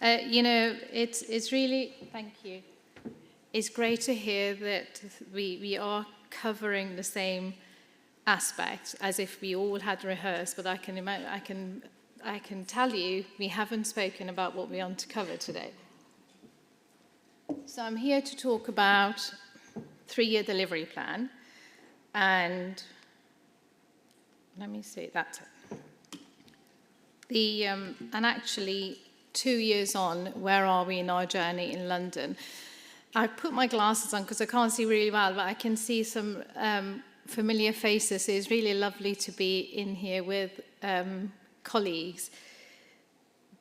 It's really, thank you. It's great to hear that we are covering the same aspects as if we all had rehearsed, but I can tell you we haven't spoken about what we want to cover today. So I'm here to talk about 3-year delivery plan, and let me see, that's it. And actually 2 years on, where are we in our journey in London? I put my glasses on because I can't see really well, but I can see some familiar faces. It's really lovely to be in here with colleagues.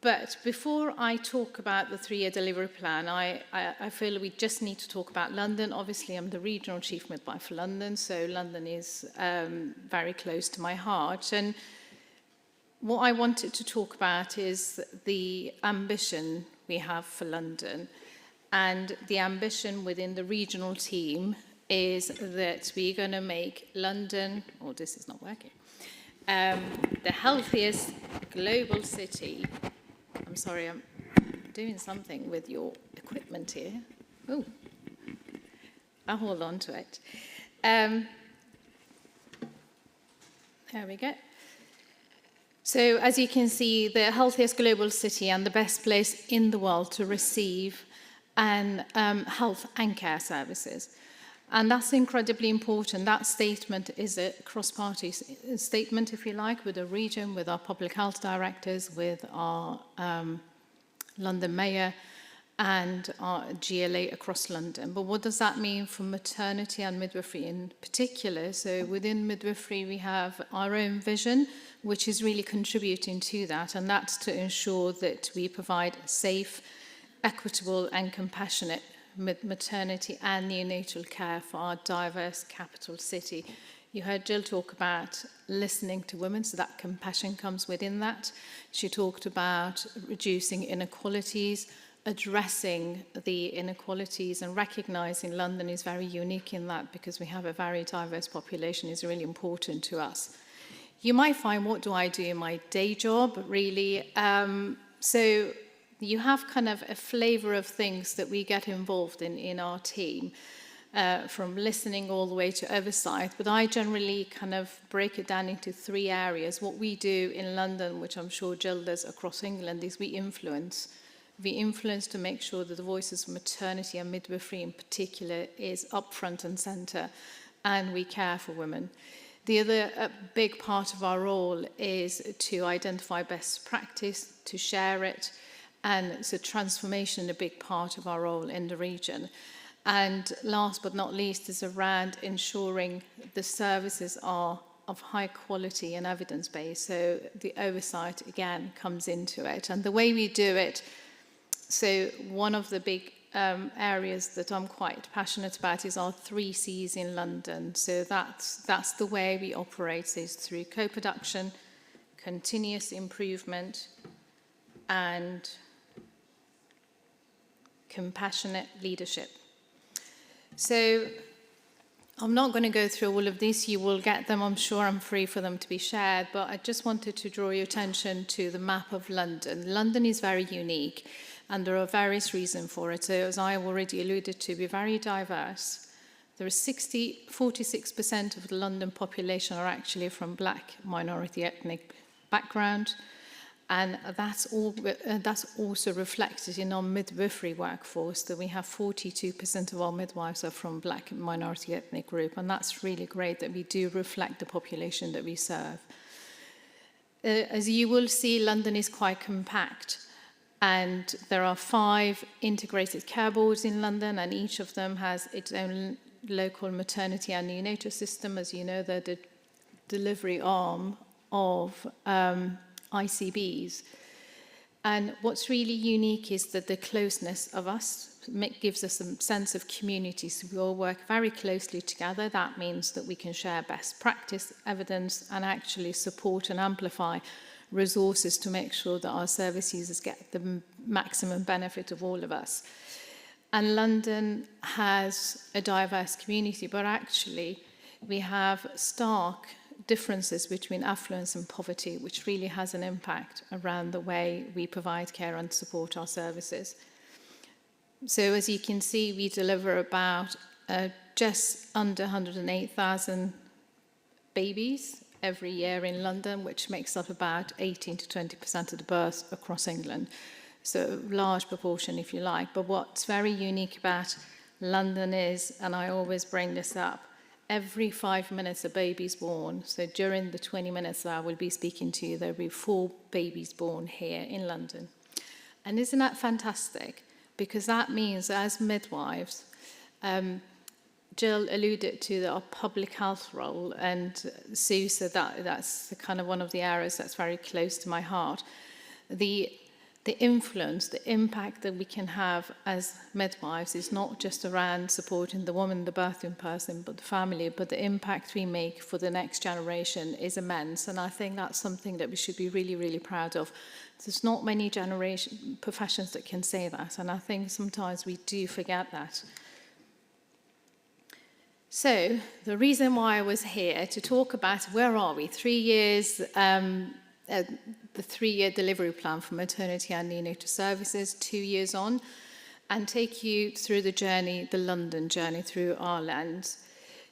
But before I talk about the 3-year delivery plan, I feel we just need to talk about London. Obviously, I'm the regional chief midwife for London, so London is very close to my heart. And what I wanted to talk about is the ambition we have for London. And the ambition within the regional team is that we're going to make London, oh, this is not working, the healthiest global city. I'm sorry, I'm doing something with your equipment here. Oh, I'll hold on to it. There we go. So as you can see, the healthiest global city and the best place in the world to receive health and care services. And that's incredibly important. That statement is a cross-party statement, if you like, with the region, with our public health directors, with our London mayor, and our GLA across London. But what does that mean for maternity and midwifery in particular? So within midwifery, we have our own vision, which is really contributing to that, and that's to ensure that we provide safe, equitable and compassionate maternity and neonatal care for our diverse capital city. You heard Jill talk about listening to women, so that compassion comes within that. She talked about reducing inequalities, addressing the inequalities, and recognising London is very unique in that because we have a very diverse population is really important to us. You might find, what do I do in my day job, really? So you have kind of a flavour of things that we get involved in our team, from listening all the way to oversight. But I generally kind of break it down into 3 areas. What we do in London, which I'm sure Jill does across England, is we influence. We influence to make sure that the voices of maternity and midwifery in particular is up front and centre, and we care for women. The other big part of our role is to identify best practice, to share it, and so transformation is a big part of our role in the region. And last but not least is around ensuring the services are of high quality and evidence-based. So the oversight, again, comes into it. And the way we do it, so one of the big areas that I'm quite passionate about is our 3 C's in London. So that's the way we operate, is through co-production, continuous improvement, and compassionate leadership. So I'm not going to go through all of this. You will get them, I'm sure. I'm free for them to be shared. But I just wanted to draw your attention to the map of London. London is very unique, and there are various reasons for it. So as I already alluded to, we're very diverse. There are 46% of the London population are actually from Black minority ethnic background. And that's also reflected in our midwifery workforce, that we have 42% of our midwives are from Black minority ethnic group. And that's really great that we do reflect the population that we serve. As you will see, London is quite compact. And there are 5 integrated care boards in London, and each of them has its own local maternity and neonatal system. As you know, they're the delivery arm of ICBs. And what's really unique is that the closeness of us gives us a sense of community. So we all work very closely together. That means that we can share best practice, evidence, and actually support and amplify resources to make sure that our service users get the maximum benefit of all of us. And London has a diverse community, but actually we have stark differences between affluence and poverty, which really has an impact around the way we provide care and support our services. So as you can see, we deliver about just under 108,000 babies every year in London, which makes up about 18 to 20% of the births across England. So a large proportion, if you like. But what's very unique about London is, and I always bring this up, every 5 minutes a baby's born. So during the 20 minutes that I will be speaking to you, there will be 4 babies born here in London. And isn't that fantastic? Because that means, as midwives, Jill alluded to our public health role, and Sue said that's kind of one of the areas that's very close to my heart. The influence, the impact that we can have as midwives is not just around supporting the woman, the birthing person, but the family, but the impact we make for the next generation is immense. And I think that's something that we should be really, really proud of. There's not many professions that can say that, and I think sometimes we do forget that. So the reason why I was here to talk about where are we, 3 years, the 3-year delivery plan for maternity and neonatal services, 2 years on, and take you through the journey, the London journey through our lens.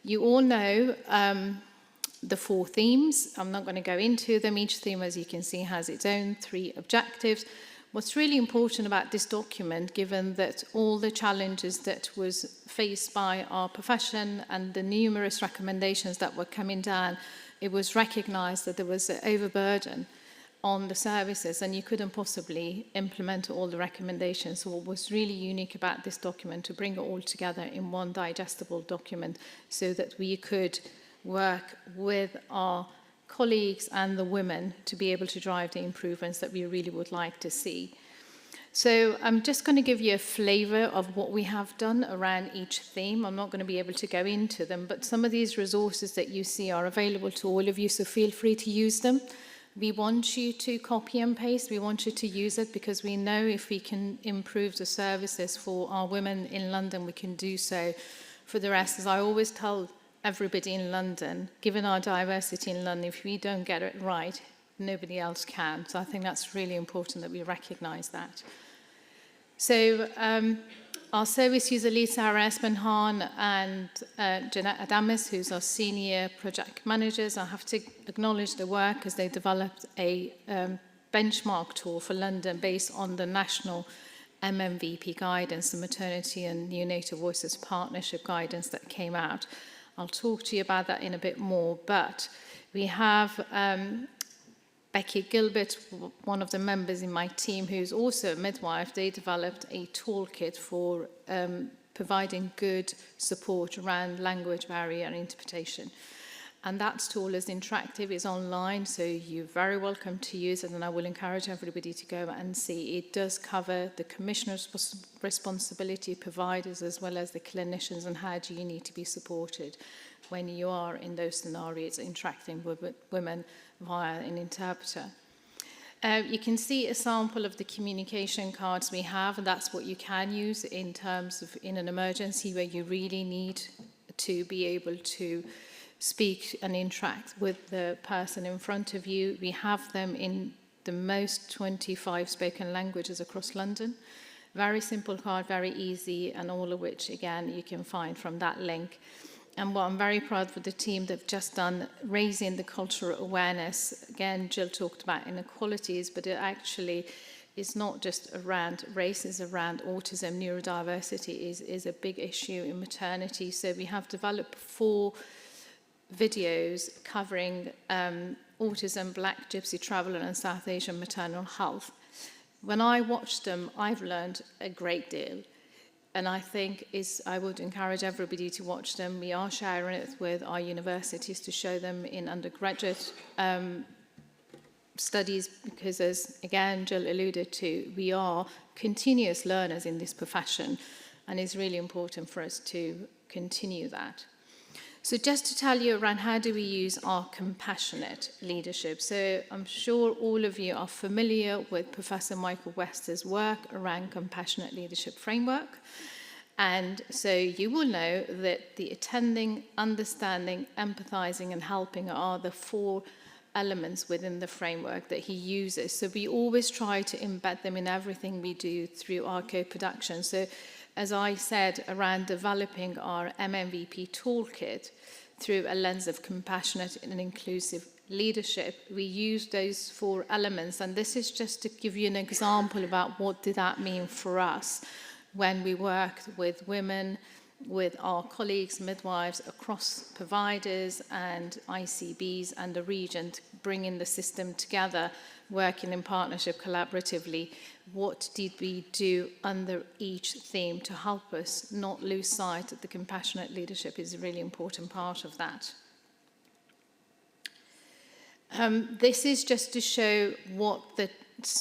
You all know the 4 themes. I'm not going to go into them. Each theme, as you can see, has its own 3 objectives. What's really important about this document, given that all the challenges that was faced by our profession and the numerous recommendations that were coming down, it was recognised that there was an overburden on the services and you couldn't possibly implement all the recommendations. So what was really unique about this document, to bring it all together in one digestible document so that we could work with our colleagues and the women to be able to drive the improvements that we really would like to see. So I'm just going to give you a flavour of what we have done around each theme. I'm not going to be able to go into them, but some of these resources that you see are available to all of you, so feel free to use them. We want you to copy and paste. We want you to use it because we know if we can improve the services for our women in London, we can do so for the rest. As I always tell everybody in London, given our diversity in London, if we don't get it right, nobody else can. So I think that's really important that we recognise that. So our service user lead, Sarah Espenhan, and Jeanette Adamis, who's our senior project managers, I have to acknowledge the work as they developed a benchmark tool for London based on the national MMVP guidance, the Maternity and Neonatal Voices Partnership guidance that came out. I'll talk to you about that in a bit more, but we have Becky Gilbert, one of the members in my team, who's also a midwife. They developed a toolkit for providing good support around language barrier and interpretation. And that tool is interactive, it's online, so you're very welcome to use it, and I will encourage everybody to go and see. It does cover the commissioner's responsibility, providers, as well as the clinicians, and how do you need to be supported when you are in those scenarios interacting with women via an interpreter. You can see a sample of the communication cards we have, and that's what you can use in terms of in an emergency where you really need to be able to speak and interact with the person in front of you. We have them in the most 25 spoken languages across London. Very simple card, very easy, and all of which, again, you can find from that link. And what I'm very proud of the team, they've just done raising the cultural awareness. Again, Jill talked about inequalities, but it actually is not just around race, it's around autism. Neurodiversity is a big issue in maternity. So we have developed 4 videos covering autism, Black Gypsy traveller and South Asian maternal health. When I watched them, I've learned a great deal. And I think I would encourage everybody to watch them. We are sharing it with our universities to show them in undergraduate studies because, as again Jill alluded to, we are continuous learners in this profession, and it's really important for us to continue that. So just to tell you around how do we use our compassionate leadership. So I'm sure all of you are familiar with Professor Michael Wester's work around compassionate leadership framework. And so you will know that the attending, understanding, empathizing, and helping are the 4 elements within the framework that he uses. So we always try to embed them in everything we do through our co-production. So as I said, around developing our MMVP toolkit through a lens of compassionate and inclusive leadership, we use those 4 elements. And this is just to give you an example about what did that mean for us when we worked with women, with our colleagues, midwives across providers and ICBs and the region, to bring in the system together, working in partnership collaboratively. What did we do under each theme to help us not lose sight that the compassionate leadership is a really important part of that? This is just to show what the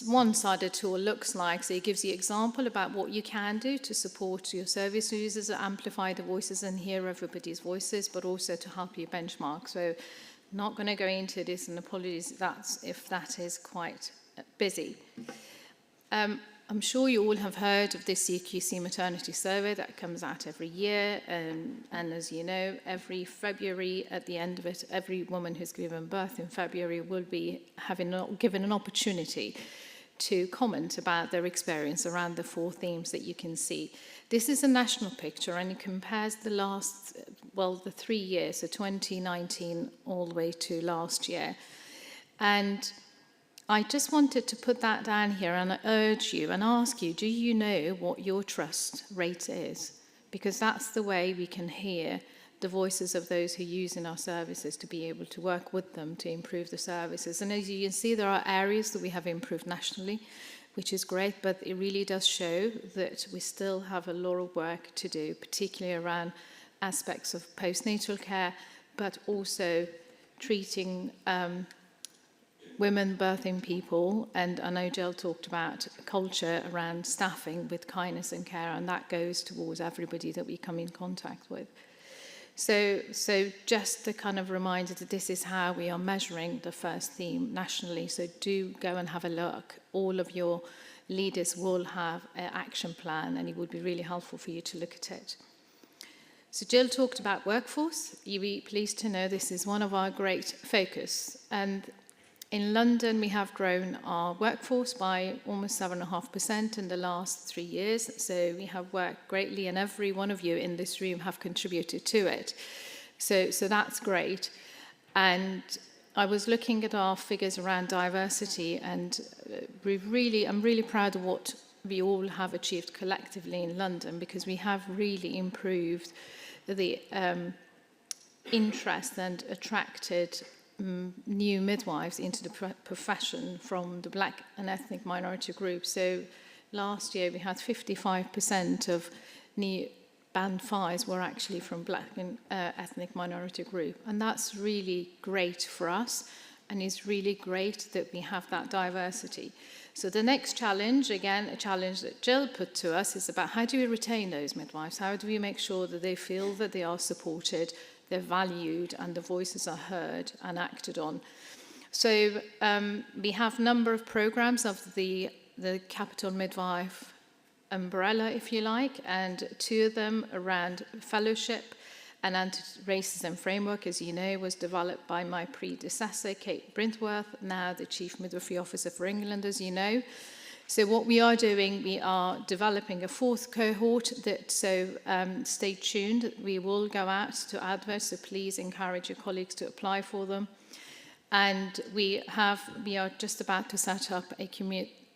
one-sided tool looks like. So it gives you an example about what you can do to support your service users, amplify the voices and hear everybody's voices, but also to help you benchmark. So not going to go into this, and apologies if that is quite busy. I'm sure you all have heard of this CQC maternity survey that comes out every year, and as you know, every February at the end of it, every woman who's given birth in February will be given an opportunity to comment about their experience around the 4 themes that you can see. This is a national picture, and it compares the 3 years, so 2019 all the way to last year. And I just wanted to put that down here and urge you and ask you, do you know what your trust rate is? Because that's the way we can hear the voices of those who are using our services, to be able to work with them to improve the services. And as you can see, there are areas that we have improved nationally, which is great, but it really does show that we still have a lot of work to do, particularly around aspects of postnatal care, but also treating women, birthing people, and I know Jill talked about culture around staffing with kindness and care, and that goes towards everybody that we come in contact with. So just a kind of reminder that this is how we are measuring the first theme nationally. So do go and have a look. All of your leaders will have an action plan, and it would be really helpful for you to look at it. So Jill talked about workforce. You'll be pleased to know this is one of our great focus. And in London, we have grown our workforce by almost 7.5% in the last 3 years. So we have worked greatly, and every one of you in this room have contributed to it. So that's great. And I was looking at our figures around diversity, and I'm really proud of what we all have achieved collectively in London, because we have really improved the interest and attracted new midwives into the profession from the Black and ethnic minority groups. So last year we had 55% of new Band 5s were actually from Black and ethnic minority group. And that's really great for us, and it's really great that we have that diversity. So the next challenge, again, a challenge that Jill put to us, is about how do we retain those midwives? How do we make sure that they feel that they are supported, they're valued, and the voices are heard and acted on? So we have a number of programs of the Capital Midwife umbrella, if you like, and 2 of them around fellowship and anti-racism framework, as you know, was developed by my predecessor, Kate Brintworth, now the Chief Midwifery Officer for England, as you know. So what we are doing, we are developing a 4th cohort, stay tuned. We will go out to adverts, so please encourage your colleagues to apply for them. And we are just about to set up a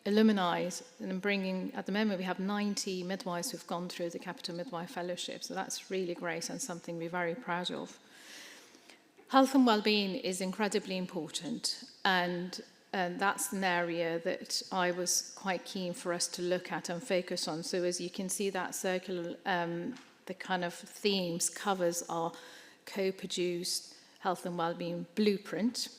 alumni, and bringing, at the moment we have 90 midwives who've gone through the Capital Midwife Fellowship, so that's really great and something we're very proud of. Health and well-being is incredibly important, and that's an area that I was quite keen for us to look at and focus on. So as you can see, that circle, the kind of themes covers our co-produced health and well-being blueprint.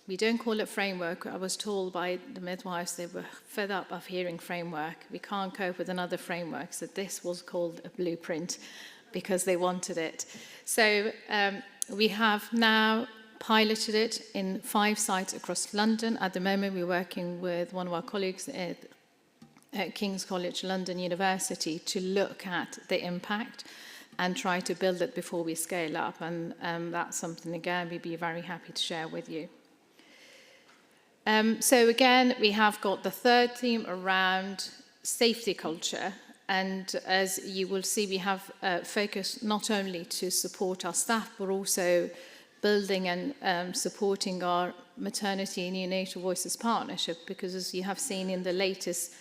We don't call it framework. I was told by the midwives they were fed up of hearing framework. We can't cope with another framework. So this was called a blueprint because they wanted it. So we have now piloted it in 5 sites across London. At the moment, we're working with one of our colleagues King's College London University to look at the impact and try to build it before we scale up. And that's something, again, we'd be very happy to share with you. So again, we have got the third theme around safety culture. And as you will see, we have focused not only to support our staff, but also building and supporting our maternity and neonatal voices partnership, because as you have seen in the latest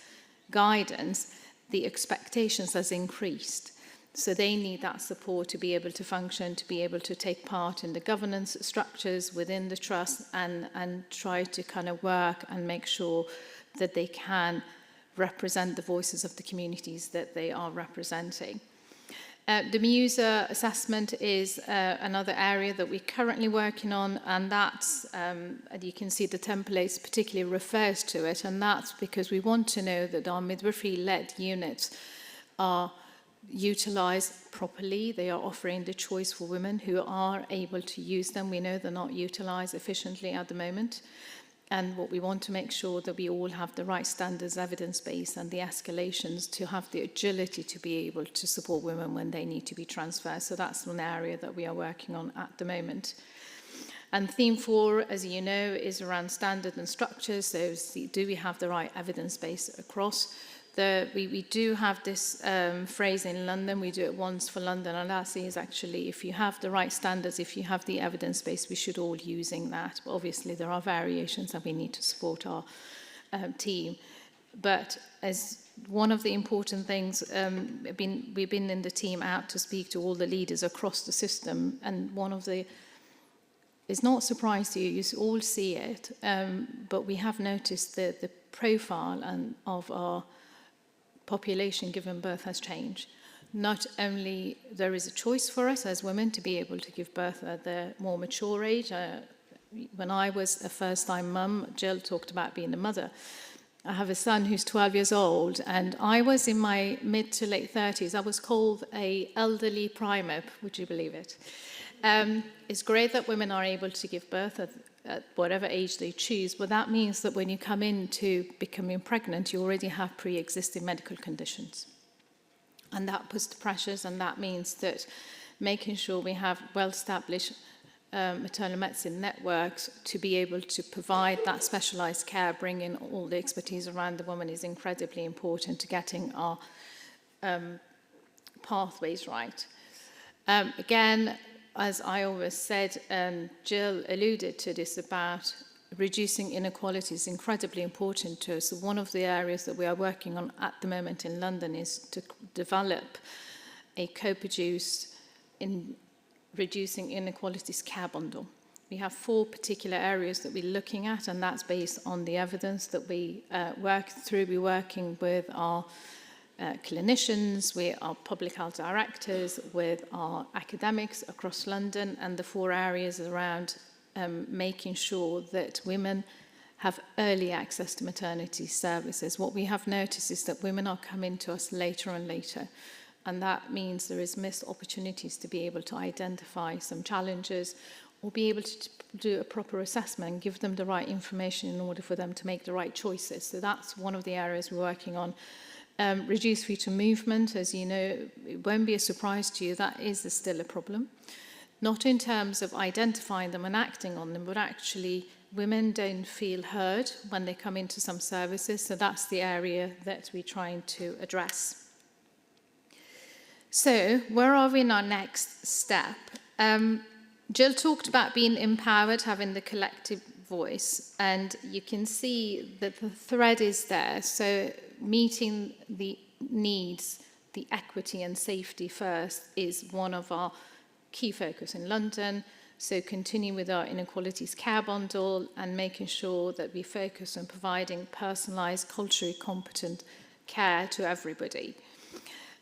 guidance, the expectations has increased. So they need that support to be able to function, to be able to take part in the governance structures within the trust and try to kind of work and make sure that they can represent the voices of the communities that they are representing. The MUSA assessment is another area that we're currently working on, and that's, you can see the templates particularly refers to it, and that's because we want to know that our midwifery-led units are utilised properly. They are offering the choice for women who are able to use them. We know they're not utilised efficiently at the moment. And what we want to make sure that we all have the right standards, evidence-based, and the escalations to have the agility to be able to support women when they need to be transferred. So that's one area that we are working on at the moment. And theme 4, as you know, is around standard and structures. So do we have the right evidence base across? We do have this phrase in London, we do it once for London, and that is actually if you have the right standards, if you have the evidence base, we should all using that. But obviously there are variations that we need to support our team. But as one of the important things, we've been in the team out to speak to all the leaders across the system, and one of the, it's not a surprise to you, you all see it, but we have noticed that the profile of our population given birth has changed. Not only there is a choice for us as women to be able to give birth at the more mature age. When I was a first-time mum, Jill talked about being a mother. I have a son who's 12 years old, and I was in my mid to late 30s. I was called an elderly primate, would you believe it? It's great that women are able to give birth at whatever age they choose, but that means that when you come into becoming pregnant, you already have pre-existing medical conditions. And that puts the pressures, and that means that making sure we have well-established maternal medicine networks to be able to provide that specialised care, bringing all the expertise around the woman is incredibly important to getting our pathways right. Again, as I always said, Jill alluded to this about reducing inequality is incredibly important to us. So one of the areas that we are working on at the moment in London is to develop a co-produced in reducing inequalities care bundle. We have 4 particular areas that we're looking at, and that's based on the evidence that we work through. We're working with our clinicians, with our public health directors, with our academics across London, and the 4 areas around making sure that women have early access to maternity services. What we have noticed is that women are coming to us later and later, and that means there is missed opportunities to be able to identify some challenges or be able to do a proper assessment and give them the right information in order for them to make the right choices. So that's one of the areas we're working on. Reduced fetal movement, as you know, it won't be a surprise to you, that is still a problem. Not in terms of identifying them and acting on them, but actually women don't feel heard when they come into some services, so that's the area that we're trying to address. So, where are we in our next step? Jill talked about being empowered, having the collective voice, and you can see that the thread is there. So meeting the needs, the equity and safety first is one of our key focus in London. So continue with our inequalities care bundle and making sure that we focus on providing personalised, culturally competent care to everybody.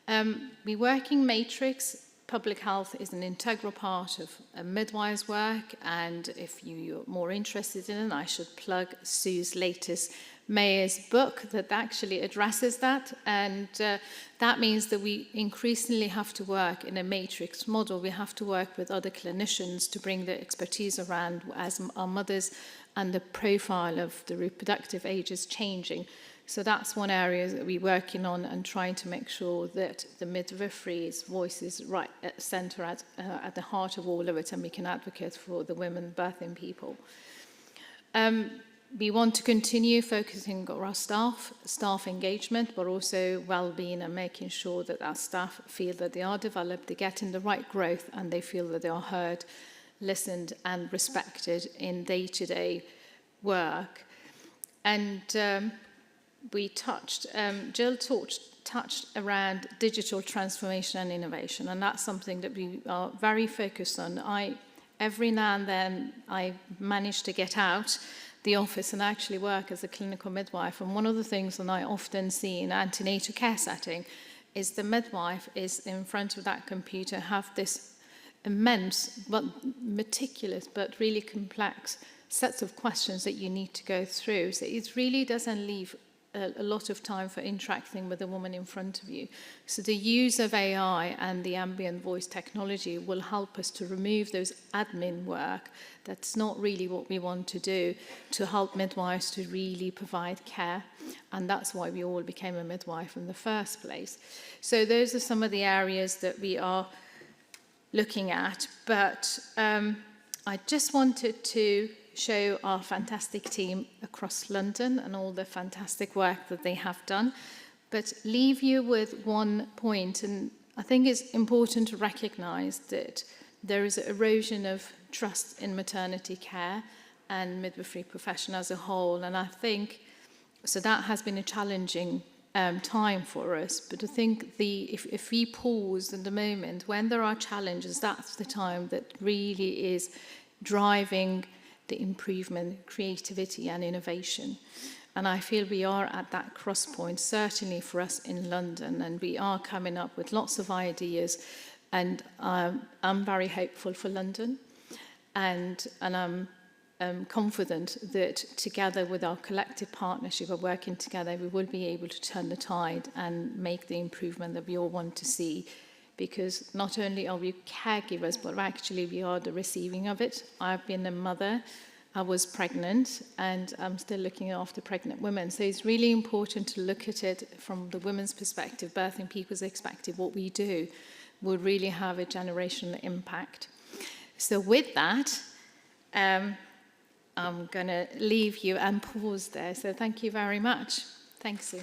The working matrix, public health is an integral part of a midwife's work, and if you're more interested in it, I should plug Sue's latest Mayor's book that actually addresses that, and that means that we increasingly have to work in a matrix model. We have to work with other clinicians to bring the expertise around as our mothers and the profile of the reproductive age is changing. So that's one area that we're working on and trying to make sure that the midwifery's voice is right at the centre, at the heart of all of it, and we can advocate for the women birthing people. We want to continue focusing on our staff engagement, but also well-being and making sure that our staff feel that they are developed, they're getting the right growth, and they feel that they are heard, listened, and respected in day-to-day work. And Jill touched around digital transformation and innovation, and that's something that we are very focused on. Every now and then I manage to get out the office and actually work as a clinical midwife, and one of the things that I often see in an antenatal care setting is the midwife is in front of that computer, have this immense but meticulous but really complex sets of questions that you need to go through. So it really doesn't leave a lot of time for interacting with the woman in front of you. So the use of AI and the ambient voice technology will help us to remove those admin work that's not really what we want to do, to help midwives to really provide care. And that's why we all became a midwife in the first place. So those are some of the areas that we are looking at. But I just wanted to show our fantastic team across London and all the fantastic work that they have done, but leave you with one point. And I think it's important to recognise that there is an erosion of trust in maternity care and midwifery profession as a whole. And I think, so that has been a challenging time for us. But I think if we pause in the moment, when there are challenges, that's the time that really is driving the improvement, creativity and innovation. And I feel we are at that cross point, certainly for us in London, and we are coming up with lots of ideas, and I'm very hopeful for London, and I'm confident that together with our collective partnership of working together, we will be able to turn the tide and make the improvement that we all want to see. Because not only are we caregivers, but actually we are the receiving of it. I've been a mother, I was pregnant, and I'm still looking after pregnant women. So it's really important to look at it from the women's perspective, birthing people's perspective. What we do will really have a generational impact. So with that, I'm going to leave you and pause there. So thank you very much. Thanks, Sue.